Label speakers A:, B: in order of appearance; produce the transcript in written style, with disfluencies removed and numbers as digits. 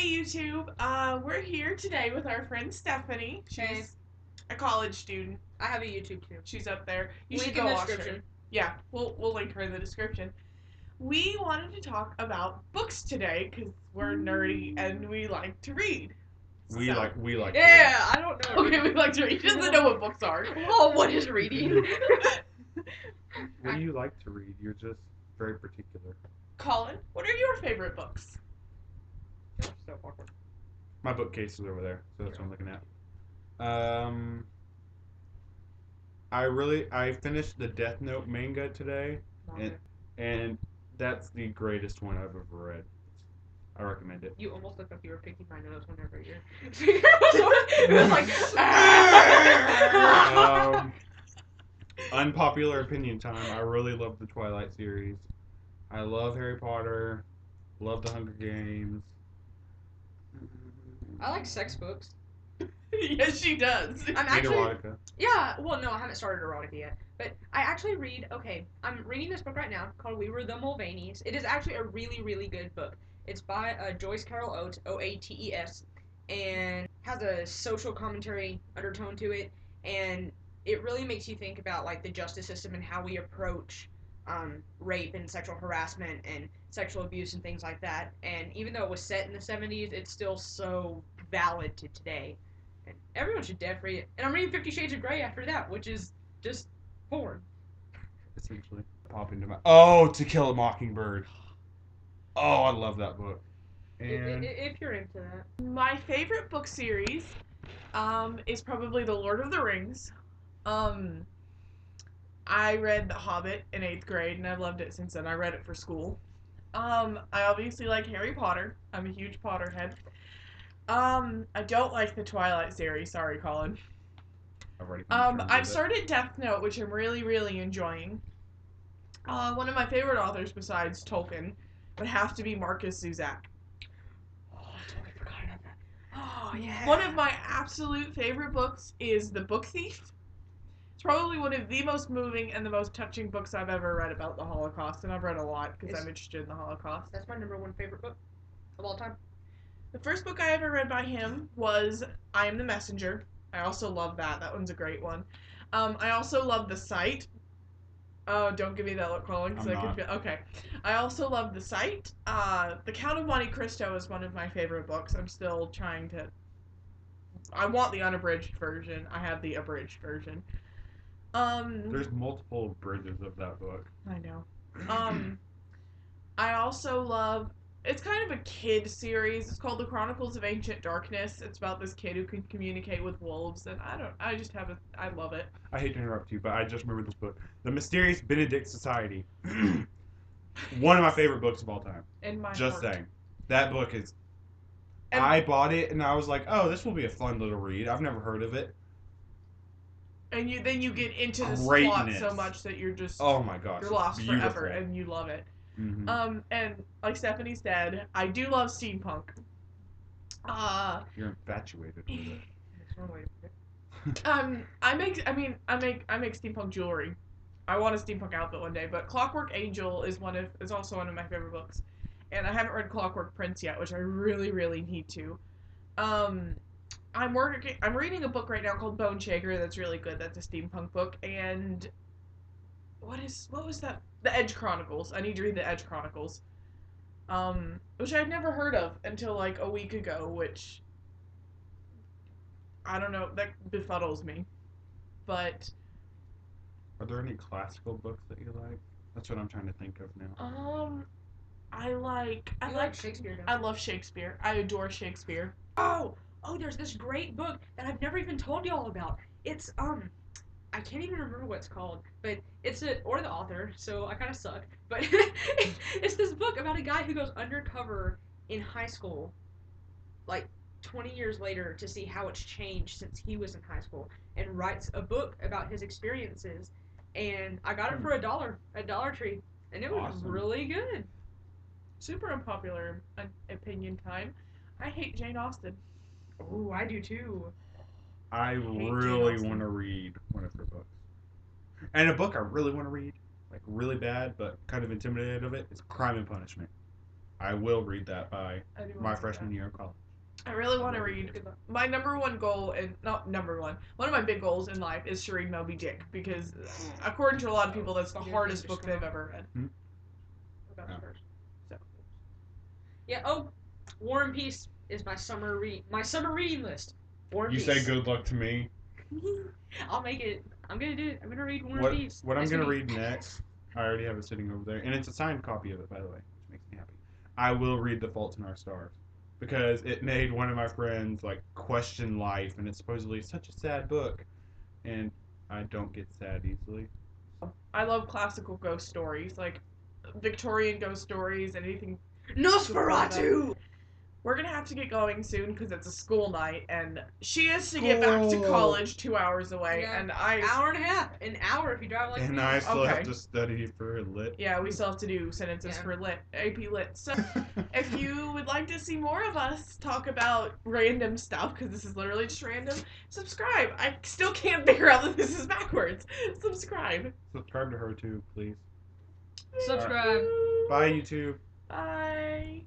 A: Hey YouTube, we're here today with our friend Stephanie. She's
B: Hey.
A: a college student.
B: I have a YouTube too.
A: She's up there. You
B: Link
A: should
B: in
A: go
B: the
A: watch her.
B: description.
A: Yeah, we'll link her in the description. We wanted to talk about books today because we're nerdy and we like to read.
C: We like to read.
B: Yeah, I don't know.
A: Okay, we like to read. She doesn't know what books are.
B: Oh, what is reading?
C: What do you like to read? You're just very particular.
A: Colin, what are your favorite books?
B: So awkward.
C: My bookcase is over there, so that's what I'm looking at. I finished the Death Note manga today, and that's the greatest one I've ever read. I recommend it.
B: You almost looked like you were picking my nose whenever your finger was like.
C: Unpopular opinion time. I really love the Twilight series. I love Harry Potter. Love the Hunger Games.
B: I like sex books.
A: Yes, she does.
B: I'm actually.
C: Erotica.
B: Yeah, well, no, I haven't started erotica yet. But I actually read. Okay, I'm reading this book right now called We Were the Mulvaneys. It is actually a really, really good book. It's by Joyce Carol Oates, Oates, and has a social commentary undertone to it, and it really makes you think about like the justice system and how we approach rape and sexual harassment and sexual abuse and things like that. And even though it was set in the 70s, it's still so valid to today. And everyone should definitely read it. And I'm reading 50 Shades of Grey after that, which is just porn.
C: Essentially. Pop into my. Oh, To Kill a Mockingbird. Oh, I love that book. And
B: If you're into that.
A: My favorite book series is probably The Lord of the Rings. I read The Hobbit in 8th grade, and I've loved it since then. I read it for school. I obviously like Harry Potter. I'm a huge Potterhead. I don't like the Twilight series. Sorry, Colin.
C: I've already
A: I've started Death Note, which I'm really, really enjoying. One of my favorite authors besides Tolkien would have to be Marcus Zuzak.
B: Oh, I totally forgot about that. Oh, yeah.
A: One of my absolute favorite books is The Book Thief. It's probably one of the most moving and the most touching books I've ever read about the Holocaust, and I've read a lot because I'm interested in the Holocaust.
B: That's my number one favorite book of all time.
A: The first book I ever read by him was I Am the Messenger. I also love that. That one's a great one. I also love The Sight. Oh, don't give me that look, Colin, because I can feel. Okay. I also love The Sight. The Count of Monte Cristo is one of my favorite books. I'm still trying to. I want the unabridged version. I have the abridged version.
C: There's multiple bridges of that book.
A: I know. I also love. It's kind of a kid series. It's called The Chronicles of Ancient Darkness. It's about this kid who can communicate with wolves, and I love it.
C: I hate to interrupt you, but I just remembered this book. The Mysterious Benedict Society. One of my favorite books of all time.
A: In my
C: Just
A: heart.
C: saying. That book is...
A: And
C: I bought it, and I was like, oh, this will be a fun little read. I've never heard of it.
A: And then you get into the plot
C: Greatness.
A: so much that you're just...
C: Oh my gosh.
A: You're lost
C: it's
A: forever,
C: beautiful.
A: and you love it.
C: Mm-hmm.
A: And like Stephanie said, I do love steampunk.
C: You're infatuated with it.
B: That's one way to put it.
A: I make steampunk jewelry. I want a steampunk outfit one day, but Clockwork Angel is also one of my favorite books, and I haven't read Clockwork Prince yet, which I really, really need to. I'm reading a book right now called Bone Shaker that's really good. That's a steampunk book, and what was that? The Edge Chronicles. I need to read the Edge Chronicles. Which I'd never heard of until like a week ago, which I don't know, that befuddles me. But
C: Are there any classical books that you like? That's what I'm trying to think of now.
A: I like
B: Shakespeare, don't
A: I
B: you?
A: love Shakespeare. I adore Shakespeare.
B: Oh, there's this great book that I've never even told y'all about. It's I can't even remember what it's called, but or the author, so I kind of suck. But it's this book about a guy who goes undercover in high school, like 20 years later, to see how it's changed since he was in high school, and writes a book about his experiences. And I got it for $1 at Dollar Tree, and it was
C: Awesome.
B: really good.
A: Super unpopular opinion time. I hate Jane Austen.
B: Oh, I do too.
C: I
A: Jane
C: really
A: Austen.
C: want to read one of her books. And a book I really want to read, like really bad, but kind of intimidated of it, is Crime and Punishment. I will read that by
A: I do wanna
C: my
A: read
C: freshman
A: that.
C: year of college.
A: I really want to
C: I'll
A: read.
B: Good luck.
A: My number one goal, and not number one, one of my big goals in life is to read Moby Dick because, according to a lot of people, that's the hardest book they've ever read.
B: About
C: Yeah.
B: first.
A: So.
B: Yeah. Oh, War and Peace is my summer reading list. War and
C: You
B: Peace.
C: say good luck to me.
B: I'll make it. I'm gonna do it. I'm gonna read War
C: What
B: and Peace.
C: what I'm
B: Next
C: gonna
B: week.
C: read next? I already have it sitting over there, and it's a signed copy of it, by the way, which makes me happy. I will read The Fault in Our Stars because it made one of my friends like question life, and it's supposedly such a sad book, and I don't get sad easily.
A: I love classical ghost stories, like Victorian ghost stories, anything.
B: Nosferatu.
A: We're gonna have to get going soon because it's a school night, and she has to get back to college 2 hours away,
B: Yeah.
A: and I.
B: Hour and a half. An hour if you drive like
C: And
B: me.
C: I still have
A: Okay.
C: to study for lit.
A: Yeah, we still have to do sentences
B: Yeah.
A: for lit, AP lit. So, if you would like to see more of us talk about random stuff, because this is literally just random, subscribe. I still can't figure out that this is backwards. Subscribe.
C: Subscribe to her too, please.
B: Subscribe.
C: Bye, YouTube.
A: Bye.